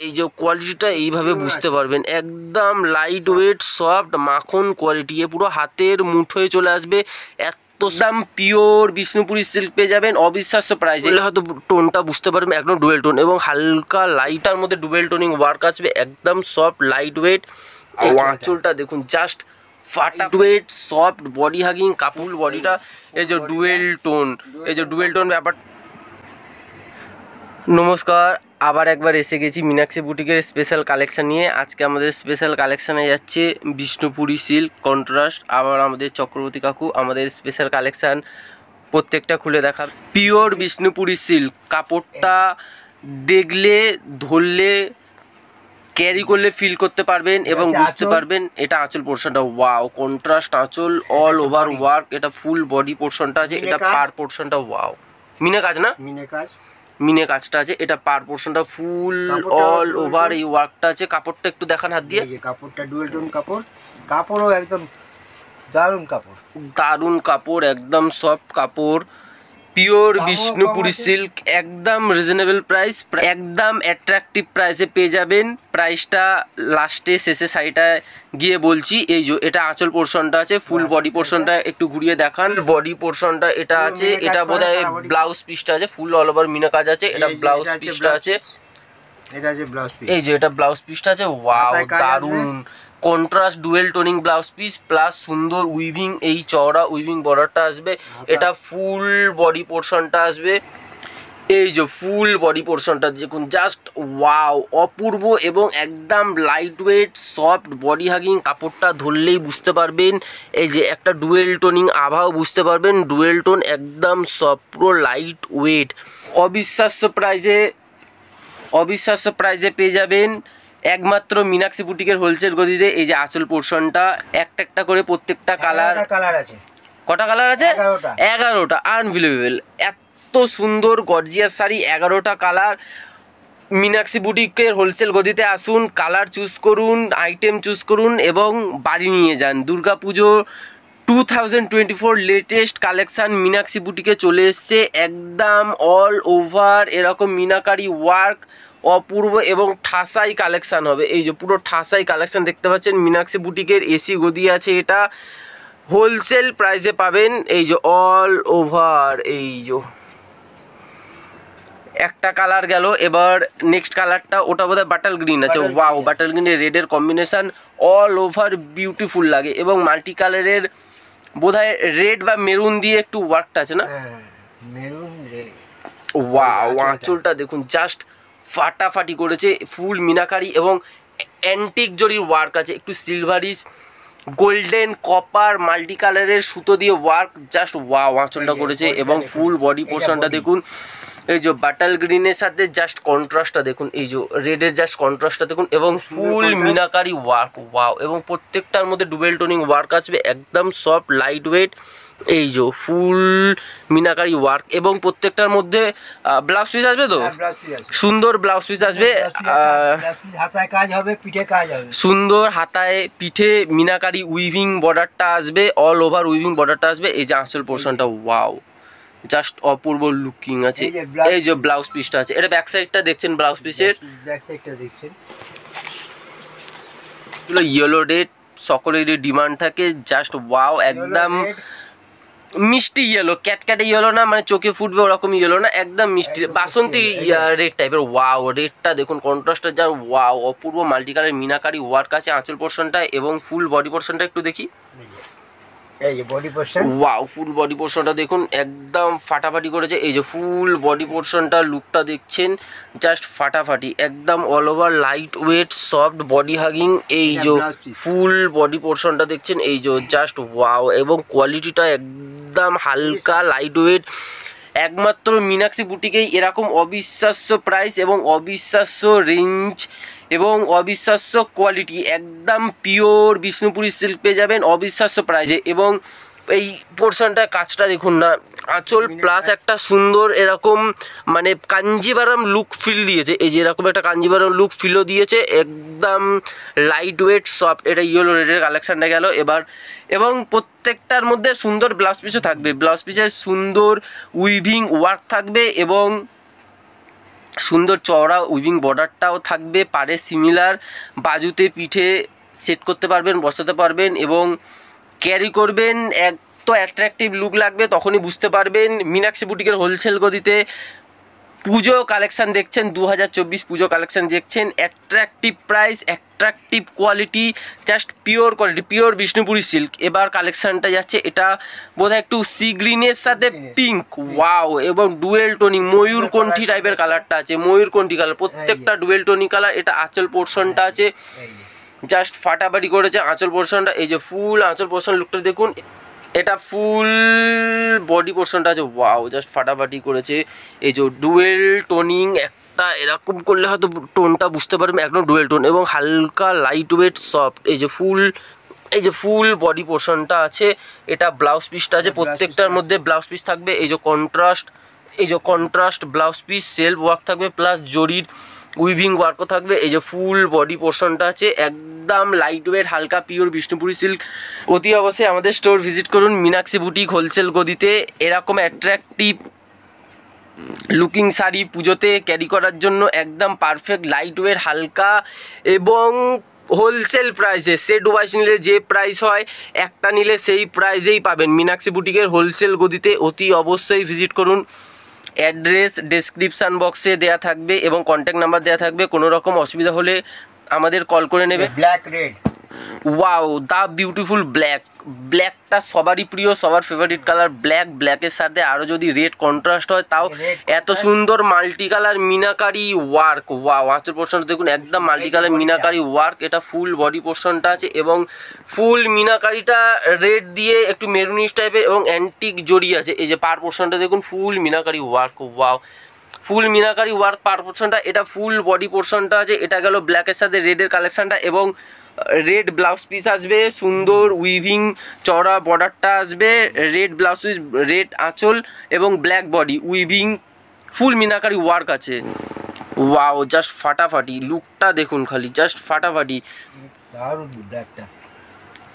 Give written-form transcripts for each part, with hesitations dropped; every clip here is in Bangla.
এই যে কোয়ালিটিটা এইভাবে বুঝতে পারবেন, একদম লাইট ওয়েট সফট মাখন কোয়ালিটি, এ পুরো হাতের মুঠোয় চলে আসবে। এত দাম পিওর বিষ্ণুপুরি সিল্ক পেয়ে যাবেন অবিশ্বাস্য প্রাইসে। হয়তো টোনটা বুঝতে পারবেন, একদম ডুয়েল টোন এবং হালকা লাইটার মধ্যে ডুয়েল টোনিং ওয়ার্ক আসবে, একদম সফট লাইট ওয়েট। এই আঁচলটা দেখুন জাস্ট ফাটা wait soft body hugging couple বডিটা। এই যে ডুয়েল টোন, এই যে ডুয়েল টোন ব্যাপার। নমস্কার, আবার একবার এসে গেছি মীনাক্ষী বুটিকের স্পেশাল কালেকশান নিয়ে। আজকে আমাদের স্পেশাল কালেকশানে যাচ্ছে বিষ্ণুপুরি সিল্ক কন্ট্রাস্ট। আবার আমাদের চক্রবর্তী কাকু আমাদের স্পেশাল কালেকশান প্রত্যেকটা খুলে দেখা। পিওর বিষ্ণুপুরি সিল্ক কাপড়টা দেখলে ধরলে ক্যারি করলে ফিল করতে পারবেন এবং বুঝতে পারবেন। এটা আঁচল পোর্শনটা ওয়াও, কন্ট্রাস্ট আঁচল অল ওভার ওয়ার্ক। এটা ফুল বডি পোর্শনটা আছে, এটা পার পোর্শনটা ওয়াও মিনে কাজ না, মিনে কাজটা আছে। এটা পার পোর্শনটা ফুল অল ওভার এই ওয়ার্কটা আছে। কাপড়টা একটু দেখান হাত দিয়ে। কাপড়টা ডুয়েল টোন কাপড়, কাপড়ও একদম দারুণ কাপড়, দারুণ কাপড়, একদম সফট কাপড়, পিওর বিষ্ণুপুরি সিল্ক, একদম রিজনেবল প্রাইস, একদম অ্যাট্রাকটিভ প্রাইসে পেয়ে যাবেন। প্রাইসটা লাস্টে শেষে শাড়িটায় গিয়ে বলছি। এই যে এটা আঁচল পোর্শনটা আছে, ফুল বডি পোর্শনটা একটু ঘুরিয়ে দেখান। বডি পোর্শনটা এটা আছে, এটা বোধহয় ব্লাউজ পিসটা আছে, ফুল অল ওভার মিনা কাজ আছে। এটা ব্লাউজ পিসটা আছে, এটা আছে ব্লাউজ পিস। এই যে এটা ব্লাউজ পিসটা আছে, ওয়াও দারুণ contrast dual toning blouse piece plus সুন্দর উইভিং, এই চওড়া উইভিং বর্ডারটা আসবে। এটা ফুল বডি পোর্শনটা আসবে, এই যে ফুল বডি পোর্শনটা দেখুন জাস্ট ওয়াও অপূর্ব এবং একদম light weight soft body hugging. কাপড়টা ধরলেই বুঝতে পারবেন, এই যে একটা ডুয়েল টোনিং আভাও বুঝতে পারবেন। ডুয়েল টোন একদম সফট পুরো লাইট ওয়েট, অবিশ্বাস্য প্রাইজে, অবিশ্বাস্য প্রাইজে পেয়ে যাবেন একমাত্র মীনাক্ষী বুটিকের হোলসেল গদিতে। এই যে আঁচল পোর্শনটা একটা একটা করে প্রত্যেকটা কালার আছে। কটা কালার আছে? 11টা। আনবিলিভেবল, এত সুন্দর গর্জিয়াস শাড়ি, 11টা কালার। মীনাক্ষী বুটিকের হোলসেল গদিতে আসুন, কালার চুজ করুন, আইটেম চুজ করুন এবং বাড়ি নিয়ে যান। দুর্গাপুজো 2024 লেটেস্ট কালেকশান মীনাক্ষী বুটিকে চলে এসছে, একদম অল ওভার এরকম মিনাকারি ওয়ার্ক, অপূর্ব এবং ঠাসাই কালেকশান হবে। এই যে পুরো ঠাসাই কালেকশান দেখতে পাচ্ছেন, মীনাক্ষী বুটিকের এসি গদি আছে, এটা হোলসেল প্রাইসে পাবেন। এই যে অল ওভার, এই যে একটা কালার গেল, এবার নেক্সট কালারটা ওটা বোধহয় বাটাল গ্রিন আছে। ওয়াও, বাটাল গ্রিনের রেডের কম্বিনেশান অল ওভার বিউটিফুল লাগে এবং মাল্টি কালারের বোধহয় রেড বা মেরুন দিয়ে একটু ওয়ার্কটা আছে না, মেরুন রেড। ওয়াও, আঁচলটা দেখুন জাস্ট ফাটাফাটি করেছে, ফুল মিনাকারি এবং অ্যান্টিক জরির ওয়ার্ক আছে, একটু সিলভারিশ গোল্ডেন কপার মাল্টি কালারের সুতো দিয়ে ওয়ার্ক, জাস্ট ওয়াও আঁচলটা করেছে এবং ফুল বডি পোর্শনটা দেখুন। এই যে বাটাল গ্রিনের সাথে জাস্ট কন্ট্রাস্টটা দেখুন, এই যে রেডের জাস্ট কন্ট্রাস্টটা দেখুন এবং ফুল মিনাকারি ওয়ার্ক, ওয়াও এবং প্রত্যেকটার মধ্যে ডুবেল টোনিং ওয়ার্ক আসবে, একদম সফট লাইট ওয়েট। এই যে ফুল মিনাকারি ওয়ার্ক এবং প্রত্যেকটার মধ্যে ব্লাউজ পিস আসবে, তো সুন্দর ব্লাউজ পিস আসবে, হাতায় কাজ হবে, পিঠে কাজ হবে, সুন্দর হাতায় পিঠে মিনাকারি উইভিং বর্ডারটা আসবে, অল ওভার উইভিং বর্ডারটা আসবে। এই যে আঁচল পোর্শনটা ওয়াও জাস্ট অপূর্ব লুকিং আছে। এই যে ব্লাউজ পিসটা আছে, এটা ব্যাক সাইডটা দেখছেন, ব্লাউজ পিসের ব্যাক সাইডটা দেখছেন, এগুলো ইয়েলো রেড সকলেরই ডিমান্ড থাকে, জাস্ট ওয়াও একদম মিষ্টি ইয়েলো, ক্যাটক্যাটে ইয়েলো না, মানে চোখে ফুটবে ওরকম ইয়েলো না, একদম মিষ্টি বাসন্তী রেড টাইপের। ওয়াও রেডটা দেখুন কন্ট্রাস্টটা যা ওয়াও অপূর্ব মাল্টি কালার মিনাকারি ওয়ার্ক আছে আঁচল পোর্শনটা এবং ফুল বডি পোর্শনটা একটু দেখি। এই যে body portion, wow full body পোর্শনটা দেখুন একদম ফাটাফাটি করেছে। এই যে ফুল বডি পোর্শনটা লুকটা দেখছেন জাস্ট ফাটাফাটি, একদম all over light weight soft body hugging. এই যে ফুল বডি পোর্শনটা দেখছেন, এই যে জাস্ট ওয়াও এবং কোয়ালিটিটা একদম হালকা লাইট ওয়েট। একমাত্র মীনাক্ষী বুটিকেই এরকম অবিশ্বাস্য প্রাইস এবং অবিশ্বাস্য রেঞ্জ এবং অবিশ্বাস্য কোয়ালিটি, একদম পিওর বিষ্ণুপুরি সিল্ক পেয়ে যাবেন অবিশ্বাস্য প্রাইজে। এবং এই পোর্শনটার কাজটা দেখুন না, আঁচল প্লাস একটা সুন্দর এরকম মানে কাঞ্জিভারাম লুক ফিল দিয়েছে। এই যে এরকম একটা কাঞ্জিভারাম লুক ফিলও দিয়েছে, একদম লাইট ওয়েট সফট। এটা ইয়েলো রেডের কালেকশানটা গেল এবার। এবং প্রত্যেকটার মধ্যে সুন্দর ব্লাউজ পিসও থাকবে, ব্লাউজ পিসে সুন্দর উইভিং ওয়ার্ক থাকবে এবং সুন্দর চওড়া উইভিং বর্ডারটাও থাকবে, পারে সিমিলার, বাজুতে পিঠে সেট করতে পারবেন, বসাতে পারবেন এবং ক্যারি করবেন। এত অ্যাট্রাকটিভ লুক লাগবে, তখনই বুঝতে পারবেন। মীনাক্ষী বুটিকের হোলসেল গদিতে পুজো কালেকশান দেখছেন, 2024 পুজো কালেকশান দেখছেন। Attractive price, attractive quality, just pure quality, pure Bishnupuri silk. এবার কালেকশানটা যাচ্ছে, এটা বোধহয় একটু সি গ্রিনের সাথে পিঙ্ক, ওয়াও, এবং ডুয়েল টোনিং ময়ূরকণ্ঠী টাইপের কালারটা আছে, ময়ূরকণ্ঠী কালার, প্রত্যেকটা ডুয়েল টোনি কালার। এটা আঁচল পোর্শনটা আছে, জাস্ট ফাটাফাটি করেছে আঁচল পোর্শনটা। এই যে ফুল আঁচল পোর্শন লুকটা দেখুন, এটা ফুল বডি পোর্শনটা আছে, ওয়াও, জাস্ট ফাটাফাটি করেছে। এই যে ডুয়েল টোনিং, একটা এরকম করলে হয়তো টোনটা বুঝতে পারবেন, একদম ডুয়েল টোন এবং হালকা লাইট ওয়েট সফট। এই যে ফুল বডি পোর্শনটা আছে, এটা ব্লাউজ পিসটা আছে, প্রত্যেকটার মধ্যে ব্লাউজ পিস থাকবে। এই যে contrast blouse piece, self work থাকবে, প্লাস জরির উইভিং ওয়ার্কও থাকবে। এই যে ফুল বডি পোর্শনটা আছে, একদম লাইট ওয়েট হালকা পিওর বিষ্ণুপুরি সিল্ক। অতি অবশ্যই আমাদের স্টোর ভিজিট করুন, মীনাক্ষী বুটিক হোলসেল গদিতে। এরকম অ্যাট্রাকটিভ লুকিং শাড়ি পুজোতে ক্যারি করার জন্য একদম পারফেক্ট, লাইট ওয়েট, হালকা এবং হোলসেল প্রাইসে। সেট ওয়াইজ নিলে যে প্রাইস হয়, একটা নিলে সেই প্রাইসেই পাবেন মীনাক্ষী বুটিকের হোলসেল গদিতে। অতি অবশ্যই ভিজিট করুন। অ্যাড্রেস ডেসক্রিপশান বক্সে দেওয়া থাকবে এবং কন্ট্যাক্ট নাম্বার দেওয়া থাকবে। কোনো রকম অসুবিধা হলে আমাদের কল করে নেবে। Black red, wow, the beautiful black. ব্ল্যাকটা সবারই প্রিয়, সবার ফেভারিট কালার ব্ল্যাক। ব্ল্যাকের সাথে আরও যদি রেড কন্ট্রাস্ট হয়, তাও এত সুন্দর multi colour meenakari work, wow. আঁচল পোর্শনটা দেখুন, একদম মাল্টি কালার মিনাকারি ওয়ার্ক। এটা ফুল বডি পোর্শনটা আছে এবং ফুল মিনাকারিটা রেড দিয়ে একটু মেরুনিশ টাইপের এবং অ্যান্টিক জড়ি আছে। এই যে পার পোর্শনটা দেখুন, ফুল মিনাকারি ওয়ার্ক, ওয়াও, ফুল মিনাকারি ওয়ার্ক পার পোর্শনটা। এটা ফুল বডি পোর্শনটা আছে। এটা গেল ব্ল্যাকের সাথে রেডের কালেকশনটা এবং রেড ব্লাউজ পিস আসবে, সুন্দর উইভিং চওড়া বর্ডারটা আসবে, রেড ব্লাউজ পিস, রেড আঁচল এবং ব্ল্যাক বডি উইভিং, ফুল মিনাকারি ওয়ার্ক আছে। ওয়াও, জাস্ট ফাটাফাটি লুকটা দেখুন, খালি জাস্ট ফাটাফাটি। দারুণ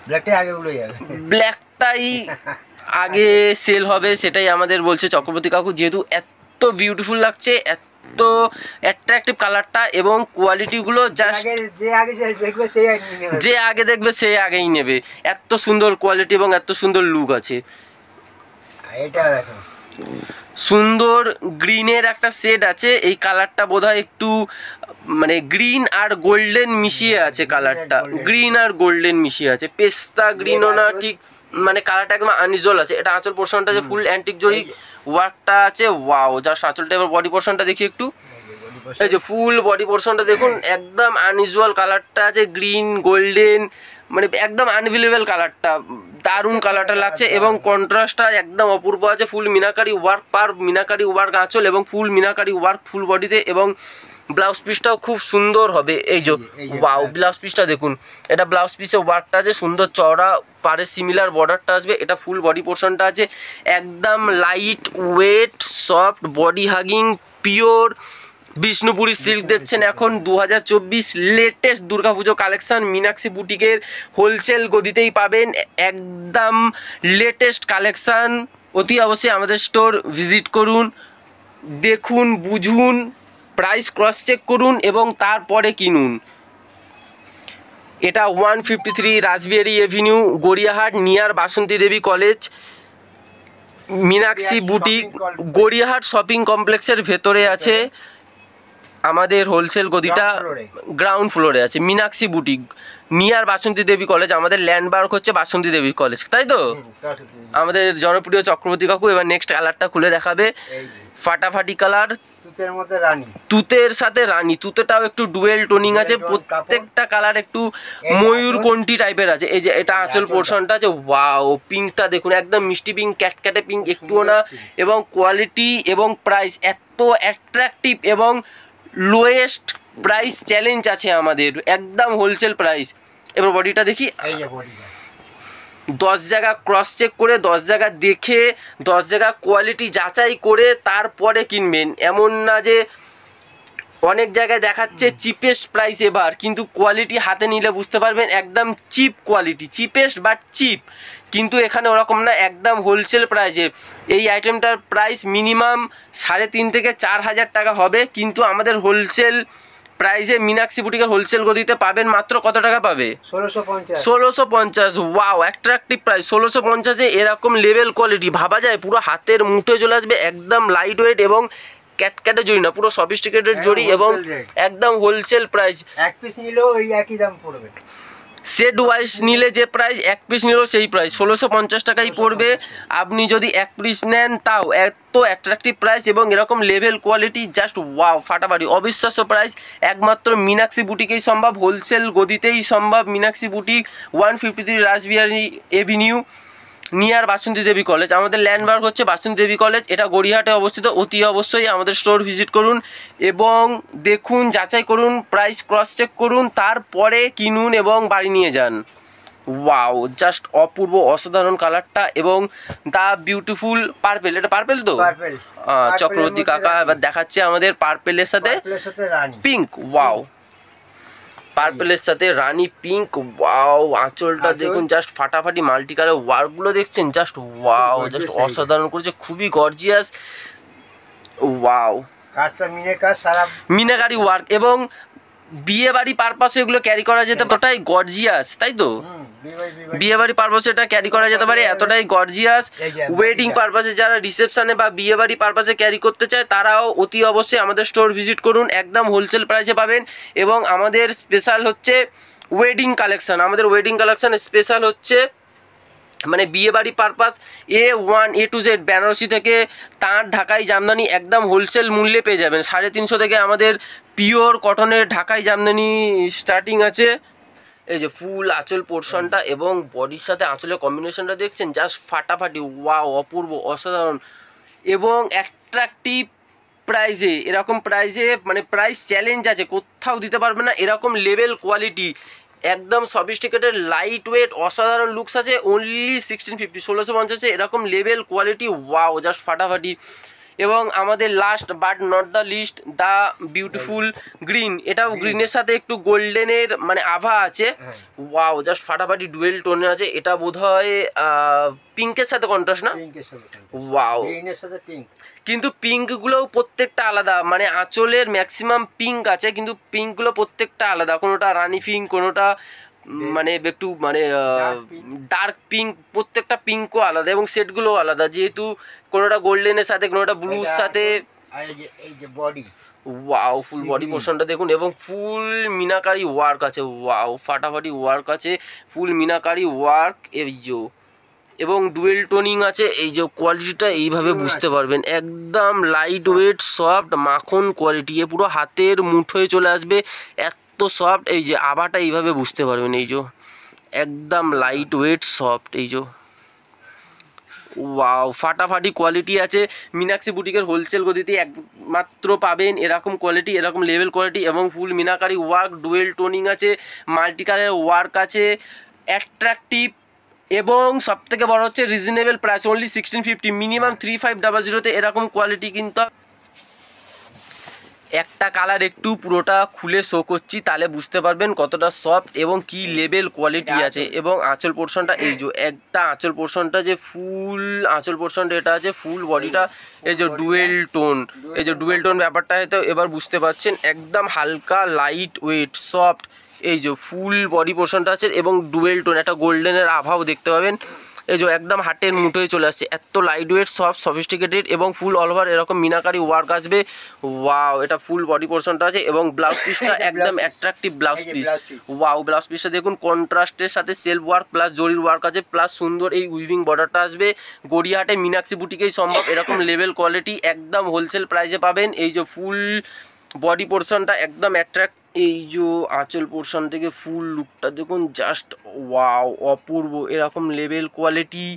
ব্ল্যাকটাই আগে উড়ে যাবে, ব্ল্যাকটাই আগে সেল হবে, সেটাই আমাদের বলছে চক্রবর্তী কাকু। যেহেতু এত বিউটিফুল লাগছে, এত অ্যাট্রাকটিভ কালারটা এবং কোয়ালিটিগুলো জাস্ট যে আগে দেখবে সেই দেখবে সে আগেই নেবে। এত সুন্দর কোয়ালিটি এবং এত সুন্দর লুক আছে। এটা দেখো, সুন্দর গ্রিনের একটা শেড আছে। এই কালারটা বোধহয় একটু মানে গ্রিন আর গোল্ডেন মিশিয়ে আছে, কালারটা গ্রিন আর গোল্ডেন মিশিয়ে আছে, পেস্তা গ্রিনও না ঠিক, মানে কালারটা একদম আনইউজুয়াল আছে। এটা আঁচল পোর্শনটা যে ফুল অ্যান্টিক জরি ওয়ার্কটা আছে, ওয়াও, জাস্ট আঁচল টাইপের। বডি পোর্শনটা দেখি একটু, এই যে ফুল বডি পোর্শনটা দেখুন, একদম আনইউজুয়াল কালারটা আছে, গ্রিন গোল্ডেন, মানে একদম আনবিলিভেবল কালারটা, দারুণ কালারটা লাগছে এবং কন্ট্রাস্টটা একদম অপূর্ব আছে। ফুল মিনাকারি ওয়ার্ক, পার মিনাকারি ওয়ার্ক আঁচল এবং ফুল মিনাকারি ওয়ার্ক ফুল বডিতে এবং ব্লাউজ পিসটাও খুব সুন্দর হবে। এই যে ওয়াও, ব্লাউজ পিসটা দেখুন, এটা ব্লাউজ পিসে ওয়ার্কটা আছে, সুন্দর চওড়া, পারে সিমিলার বর্ডারটা আসবে। এটা ফুল বডি পোর্শনটা আছে, একদম light weight soft body hugging pure Bishnupuri silk দেখছেন এখন। 2024 লেটেস্ট দুর্গাপুজো কালেকশন মীনাক্ষী বুটিকের হোলসেল গদিতেই পাবেন, একদম লেটেস্ট কালেকশান। অতি অবশ্যই আমাদের স্টোর ভিজিট করুন, দেখুন, বুঝুন, প্রাইস ক্রস চেক করুন এবং তারপরে কিনুন। এটা 153 Rashbehari avenue, Gariahat, near Basanti Debi college. Meenakshi boutique Gariahat shopping কমপ্লেক্সের ভেতরে আছে আমাদের হোলসেল গদিটা, গ্রাউন্ড ফ্লোরে আছে Meenakshi boutique, near Basanti Debi college. আমাদের ল্যান্ডমার্ক হচ্ছে বাসন্তী দেবী কলেজ, তাই তো? আমাদের জনপ্রিয় চক্রবর্তী কাকু এবার নেক্সট কালারটা খুলে দেখাবে, ফাটাফাটি কালার, তুতের মধ্যে রানী, তুতের সাথে রানী। তুতেটাও একটু ডুয়েল টোনিং আছে, প্রত্যেকটা কালার একটু ময়ূরকণ্ঠী টাইপের আছে। এই যে এটা আঁচল পোর্শনটা আছে, ওয়াও, পিঙ্কটা দেখুন, একদম মিষ্টি পিঙ্ক, ক্যাটক্যাটে পিঙ্ক একটুও না, এবং কোয়ালিটি এবং প্রাইস এত অ্যাট্রাকটিভ এবং লোয়েস্ট প্রাইস চ্যালেঞ্জ আছে আমাদের, একদম হোলসেল প্রাইস। এবার বডিটা দেখি, 10 জায়গা ক্রস চেক করে, 10 জায়গা দেখে, 10 জায়গা কোয়ালিটি যাচাই করে তারপরে কিনবেন। এমন না যে অনেক জায়গায় দেখাচ্ছে চিপেস্ট প্রাইস এবার, কিন্তু কোয়ালিটি হাতে নিলে বুঝতে পারবেন একদম cheap quality, cheapest but cheap. কিন্তু এখানে ওরকম না, একদম হোলসেল প্রাইসে এই আইটেমটার প্রাইস মিনিমাম 3.5 থেকে 4,000 টাকা হবে। কিন্তু আমাদের হোলসেল প্রাইসে মীনাক্ষী বুটিকের হোলসেল গদিতে পাবেন মাত্র কত টাকা পাবে? 1650। Wow, attractive price. 1650-এ এরকম লেভেল কোয়ালিটি ভাবা যায়? পুরো হাতের মুঠোয় চলে আসবে, একদম লাইট ওয়েট এবং ক্যাটক্যাটে জড়ি না, পুরো সফিস্টিকেটেড জড়ি এবং একদম হোলসেল প্রাইস। এক পিস নিলেও ওই একই দাম পড়বে। সেট ওয়াইজ নিলে যে প্রাইস, এক পিস নিলেও সেই প্রাইস 1650 টাকাই পড়বে। আপনি যদি এক পিস নেন তাও এত অ্যাট্রাকটিভ প্রাইস এবং এরকম লেভেল কোয়ালিটি, জাস্ট ওয়াও, ফাটাফাটি, অবিশ্বাস্য প্রাইস। একমাত্র মীনাক্ষী বুটিকেই সম্ভব, হোলসেল গদিতেই সম্ভব। Meenakshi boutique 153 Rashbehari avenue, near Basanti Debi college. আমাদের ল্যান্ডমার্ক হচ্ছে বাসন্তী দেবী কলেজ, এটা গড়িয়াহাটে অবস্থিত। অতি অবশ্যই আমাদের স্টোর ভিজিট করুন এবং দেখুন, যাচাই করুন, প্রাইস ক্রস চেক করুন, তারপরে কিনুন এবং বাড়ি নিয়ে যান। ওয়াও, জাস্ট অপূর্ব, অসাধারণ কালারটা এবং দা বিউটিফুল পার্পেল। এটা পার্পেল তো? চক্রবর্তী কাকা এবার দেখাচ্ছে আমাদের পার্পেলের সাথে পিঙ্ক। ওয়াও, পার্পেলের সাথে রানী পিঙ্ক। ওয়াও, আঁচলটা দেখুন, জাস্ট ফাটাফাটি, মাল্টি কালার ওয়ার্কগুলো দেখছেন, জাস্ট ওয়াও, জাস্ট অসাধারণ করেছে, খুবই গর্জিয়াস। ওয়াও, কাজটা কাজ, সারা মিনাকারি ওয়ার্ক এবং বিয়ে বাড়ি পারপাসে এগুলো ক্যারি করা যেতে এতটাই গর্জিয়াস, তাই তো? বিয়ে বাড়ি পারপাসে এটা ক্যারি করা যেতে পারে, এতটাই গর্জিয়াস। ওয়েডিং পারপাসে যারা রিসেপশনে বা বিয়ে বাড়ি পারপাসে ক্যারি করতে চায় তারাও অতি অবশ্যই আমাদের স্টোর ভিজিট করুন, একদম হোলসেল প্রাইসে পাবেন। এবং আমাদের স্পেশাল হচ্ছে ওয়েডিং কালেকশন। আমাদের ওয়েডিং কালেকশন স্পেশাল হচ্ছে মানে বিয়ে বাড়ি purpose A1 A to Z, Banarasi থেকে তাঁত, ঢাকাই, জামদানি একদম হোলসেল মূল্যে পেয়ে যাবেন। 350 থেকে আমাদের পিওর কটনের ঢাকাই জামদানি স্টার্টিং আছে। এই যে ফুল আঁচল পোর্শনটা এবং বডির সাথে আঁচলের কম্বিনেশনটা দেখছেন, জাস্ট ফাটাফাটি, ওয়াও, অপূর্ব, অসাধারণ এবং অ্যাট্রাকটিভ প্রাইসে। এরকম প্রাইসে মানে প্রাইস চ্যালেঞ্জ আছে, কোথাও দিতে পারবে না এরকম লেভেল কোয়ালিটি, একদম সফিস্টিকেটেড, লাইট ওয়েট, অসাধারণ লুকস আছে। অনলি 1650, 1650-এ এরকম লেভেল কোয়ালিটি। ওয়াও, জাস্ট ফাটাফাটি। এবং আমাদের last but not the least, the beautiful green. এটাও গ্রিনের সাথে একটু গোল্ডেনের মানে আভা আছে। ওয়াও, জাস্ট ফাটাফাটি, ডুয়েল টোনে আছে। এটা বোধহয় পিঙ্কের সাথে কন্ট্রাস্ট, না? ওয়াও, কিন্তু পিঙ্কগুলোও প্রত্যেকটা আলাদা, মানে আঁচলের ম্যাক্সিমাম পিঙ্ক আছে, কিন্তু পিঙ্কগুলো প্রত্যেকটা আলাদা। কোনোটা রানি পিঙ্ক, কোনোটা মানে একটু মানে ডার্ক পিঙ্ক, প্রত্যেকটা পিঙ্কও আলাদা এবং সেটগুলোও আলাদা, যেহেতু কোনোটা গোল্ডেনের সাথে, কোনোটা ব্লুর সাথে। ওয়াও, ফুল বডি পোর্শনটা দেখুন এবং ফুল মিনাকারি ওয়ার্ক আছে। ওয়াও, ফাটাফাটি ওয়ার্ক আছে, ফুল মিনাকারি ওয়ার্ক, এই যে এবং ডুয়েল টোনিং আছে। এই যে কোয়ালিটিটা এইভাবে বুঝতে পারবেন, একদম লাইট ওয়েট, সফট, মাখন কোয়ালিটি, এ পুরো হাতের মুঠোয় চলে আসবে, এত সফট। এই যে আভাটা এইভাবে বুঝতে পারবেন, এই যে একদম লাইট ওয়েট, সফট, এই যে ওয়াও, ফাটাফাটি কোয়ালিটি আছে। মীনাক্ষী বুটিকের হোলসেল গদিতে একমাত্র পাবেন এরকম কোয়ালিটি, এরকম লেভেল কোয়ালিটি এবং ফুল মিনাকারি ওয়ার্ক, ডুয়েল টোনিং আছে, মাল্টি কালার ওয়ার্ক আছে, অ্যাট্রাকটিভ এবং সবথেকে বড় হচ্ছে রিজনেবল প্রাইস, অনলি 1650, মিনিমাম 3500-তে এরকম কোয়ালিটি। কিন্তু একটা কালার একটু পুরোটা খুলে শো করছি, তাহলে বুঝতে পারবেন কতটা সফট এবং কি লেভেল কোয়ালিটি আছে। এবং আঁচল পোর্শনটা, এই যে একটা আঁচল পোর্শনটা, যে ফুল আঁচল পোর্শনটা এটা আছে, ফুল বডিটা এই যে ডুয়েল টোন, এই যে ডুয়েল টোন ব্যাপারটা হয়তো এবার বুঝতে পারছেন, একদম হালকা, লাইট ওয়েট, সফট। এই যে ফুল বডি পোর্শনটা আছে এবং ডুয়েল টোন, একটা গোল্ডেনের আভাও দেখতে পাবেন। এই যে একদম হাটের মুঠোয় চলে আসছে, এত লাইট ওয়েট, সফট, সফিস্টিকেটেড এবং ফুল অল ওভার এরকম মিনাকারি ওয়ার্ক আসবে। ওয়াও, এটা ফুল বডি পোর্শনটা আছে এবং ব্লাউজ পিসটা একদম attractive blouse piece. Wow, blouse পিসটা দেখুন, কন্ট্রাস্টের সাথে সেলফ ওয়ার্ক প্লাস জরির ওয়ার্ক আছে, প্লাস সুন্দর এই উইভিং বর্ডারটা আসবে। গড়িয়াহাটে মীনাক্ষী বুটিকেই সম্ভব এরকম লেভেল কোয়ালিটি, একদম হোলসেল প্রাইসে পাবেন। এই যে ফুল বডি পোর্শনটা একদম অ্যাট্রাক্ট, এই যে আঁচল পোর্শন থেকে ফুল লুকটা দেখুন, জাস্ট ওয়াও, অপূর্ব, এরকম লেভেল কোয়ালিটি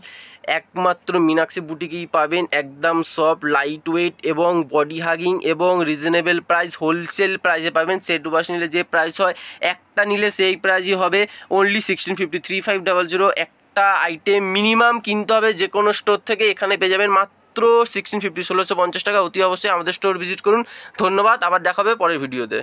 একমাত্র মীনাক্ষী বুটিকেই পাবেন, একদম সফট, লাইট ওয়েট এবং বডি হাগিং এবং রিজনেবল প্রাইস, হোলসেল প্রাইসে পাবেন। সেট ওয়াশ নিলে যে প্রাইস হয়, একটা নিলে সেই প্রাইসই হবে, অনলি 1650, 3500। একটা আইটেম মিনিমাম কিনতে হবে যে কোনো স্টোর থেকে, এখানে পেয়ে যাবেন মাত্র মাত্র 1650 টাকা। অতি অবশ্যই আমাদের স্টোর ভিজিট করুন। ধন্যবাদ, আবার দেখা হবে পরের ভিডিওতে।